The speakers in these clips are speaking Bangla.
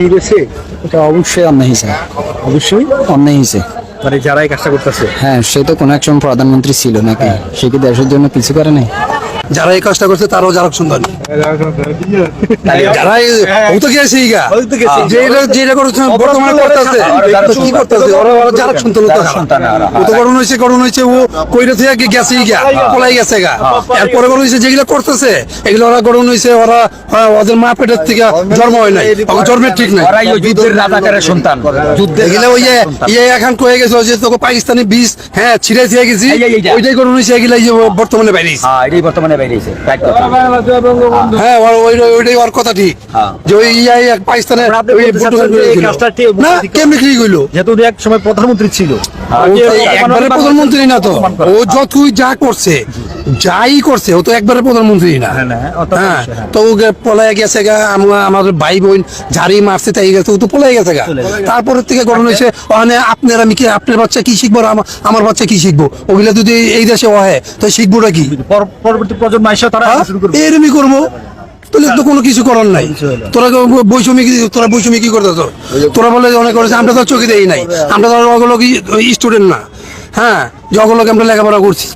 এটা অবশ্যই অন্যায় হয়েছে, অবশ্যই অন্যায় হয়েছে। মানে যারা এই কাজটা করতেছে, হ্যাঁ, সে তো কোনো এক সময় প্রধানমন্ত্রী ছিল নাকি? সে কি দেশের জন্য কিছু করে নাই? যারা এই কাজটা করছে তারাও যারা সুন্দর যারা ও তো গেছে যেটা করছে বর্তমানে করতেছে কি করতেছে ওরা যারা সন্তান ও তো করণ হয়েছে ও কইরা থেকে গেছে পলাই গেছে গা। এরপরে করণ হয়েছে যেগুলো করতেছে এগুলো ওরা করণ হয়েছে ওরা ওদের মা পেটের থেকে জন্ম হয় নাই, জন্মের ঠিক নাই, যুদ্ধের রাজাকারের সন্তান। যুদ্ধে এগুলো ওই যে এখন কয়ে গেছে যে তোকে পাকিস্তানি বীজ হ্যাঁ ছিঁড়ে দিয়ে গেছি ওইটাই করণ হয়েছে এগুলো বর্তমানে বাইরে এটাই বর্তমানে বেরিয়েছে। হ্যাঁ ওইটাই ওর কথা ঠিক যে ওই পাকিস্তানের না কেমনি কি হইলো যেহেতু এক সময় প্রধানমন্ত্রী ছিল, একবারে প্রধানমন্ত্রী না তো ও যতই যা করছে যাই করছে ও তো একবারে প্রধানমন্ত্রী না। হ্যাঁ তো ওকে পলাই গেছে গা, আমাদের ভাই বোন ঝাড়ি মারছে তাই গেছে ও তো পলাই গেছে গা। তারপরের থেকে গঠন হয়েছে ওখানে আপনার আমি কি আপনার বাচ্চা কি শিখবো আমার বাচ্চা কি শিখবো, ওগুলা যদি এই দেশে হয় তো শিখবোটা কি পরবর্তী প্রজন্ম এসে তারা এরমই করবো, তাহলে তো কোনো কিছু করার নাই। তোরা বৈষম্য কি করতেছ? তোরা বলে অনেক করেছে আমরা তো চোখে দেই নাই, আমরা তো ওগুলো স্টুডেন্ট না। হ্যাঁ যগুলোকে আমরা লেখাপড়া করছি,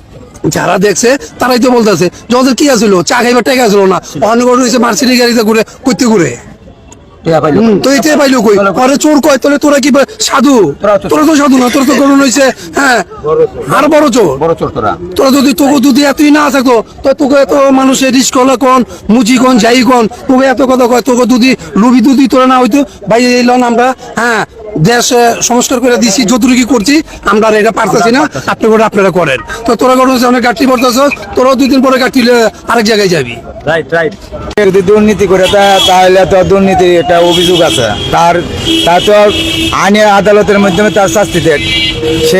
যারা দেখছে তারাই তো বলতেছে যে ওদের কি আসলো চা খাইবার টাকা আসলো না, অনেক হয়েছে মার্সিডিজ গাড়িতে ঘুরে করতে ঘুরে তো এটা পাইলো কই পরে চোর কয় তাহলে তোরা কি সাধু? তোরা তো সাধু না, তোর তো করুন হয়েছে হ্যাঁ আর বড় চোর তোরা যদি তোকে যদি এতই না থাকতো তো তোকে এত মানুষের রিস্ক হলে কোন মুচি কোন যাই কোন তোকে এত কথা কয়, তোকে যদি লুবি দুদি তোরা না হইতো ভাই এই লন আমরা হ্যাঁ দেশ সংস্কার করে দিছি যতটুকু করছি আমরা এটা পারতেছি না, আপনি করে আপনারা করেন। তো তোরা করুন অনেক গাঠি পড়তেছ, তোরাও 2 দিন পরে গাঠিলে আরেক জায়গায় যাবি। যদি দুর্নীতি করে তাহলে তো দুর্নীতির একটা অভিযোগ আছে, তার তো আইনি আদালতের মাধ্যমে তার শাস্তি দেখ। সে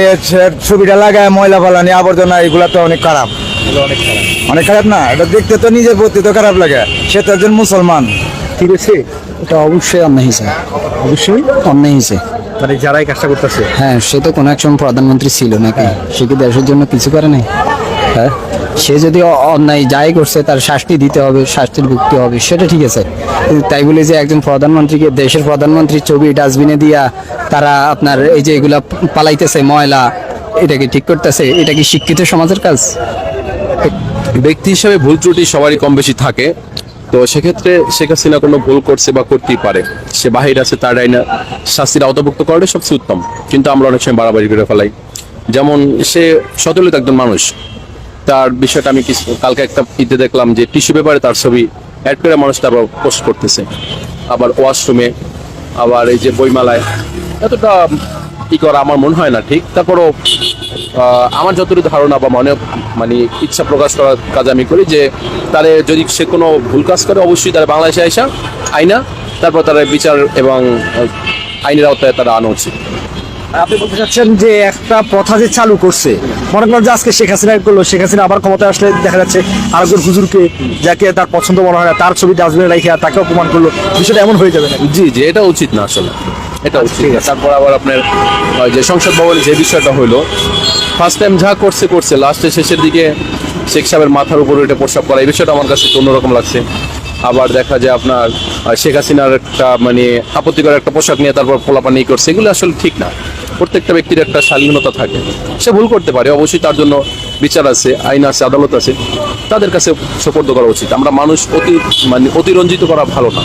ছবিটা লাগায় ময়লা ফালানি আবর্জনা এগুলা তো অনেক খারাপ, অনেক খারাপ না? এটা দেখতে তো নিজের প্রতি তো খারাপ লাগে, সে তো একজন মুসলমান। ঠিক আছে, এটা অবশ্যই অন্যায় হয়েছে, অবশ্যই অন্যায় হয়েছে। মানে যারা এই কাজটা করতেছে, হ্যাঁ, সে তো কোনো এক সময় প্রধানমন্ত্রী ছিল নাকি? সে কি দেশের জন্য কিছু করে নাই? হ্যাঁ, সে যদি অন্যায় যাই করছে তার শাস্তি দিতে হবে, শাস্তির ভুগতে হবে, সেটা ঠিক আছে। তাই বলে যে একজন প্রধানমন্ত্রীকে দেশের প্রধানমন্ত্রীর ছবি ডাস্টবিনে দিয়া তারা আপনার এই যে এগুলা পালাইতেছে ময়লা, এটা কি ঠিক করতেছে? এটা কি শিক্ষিত সমাজের কাজ? ব্যক্তি হিসেবে ভুল ত্রুটি সবারই কম বেশি থাকে, তো সেক্ষেত্রে শেখ হাসিনা কোনো ভুল করছে বা করতেই পারে, সে বাহির আছে, তার আইনা শাস্তির আওতাভুক্ত করাটাই সবচেয়ে উত্তম। কিন্তু আমরা অনেক সময় বাড়াবাড়ি করে ফেলাই। যেমন সে সচলিত একজন মানুষ, তার বিষয়টা আমি কালকে একটা ইতে দেখলাম যে টিস্যু পেপারে তার ছবি অ্যাড করে মানুষ তারপর পোস্ট করতেছে, আবার ওয়াশরুমে, আবার এই যে বইমেলায়। এতটা কি করা আমার মনে হয় না ঠিক। তারপরও আমার যতটুকু ধারণা বা মানে ইচ্ছা প্রকাশ করার কাজ আমি করি যে তারে যদি সে কোনো ভুল কাজ করে অবশ্যই তারা বাংলাদেশে আসা আইনা তারপর তারা বিচার এবং আইনের আওতায় তারা আনা উচিত। আপনি বলতে চাচ্ছেন যে একটা প্রথা যে চালু করছে, মনে করেন যে আজকে শেখ হাসিনা করলো, শেখ হাসিনা আবার ক্ষমতায় আসলে দেখা যাচ্ছে আরেকজন হুজুরকে যাকে তার পছন্দ মনে হয় না তার ছবি ডাস্টবিনে রেখে তাকে অপমান করলো, বিষয়টা এমন হয়ে যাবে না? জি, এটা উচিত না আসলে, এটা উচিত না। তারপর আবার আপনার যে সংসদ ভবনে যে বিষয়টা হলো, ফার্স্ট টাইম যা করছে লাস্টে শেষের দিকে শেখ সাহেবের মাথার উপর এটা প্রস্রাব করা, এই বিষয়টা আমার কাছে একটু অন্যরকম লাগছে। আবার দেখা যায় আপনার শেখ হাসিনার একটা মানে আপত্তিকর একটা পোশাক নিয়ে তারপর পোলাপানি করছে, এগুলো আসলে ঠিক না। প্রত্যেকটা ব্যক্তির একটা স্বাধীনতা থাকে, সে ভুল করতে পারে, অবশ্যই তার জন্য বিচার আছে, আইন আছে, আদালত আছে, তাদের কাছে সোপর্দ করা উচিত। আমরা মানুষ অতিরঞ্জিত করা ভালো না।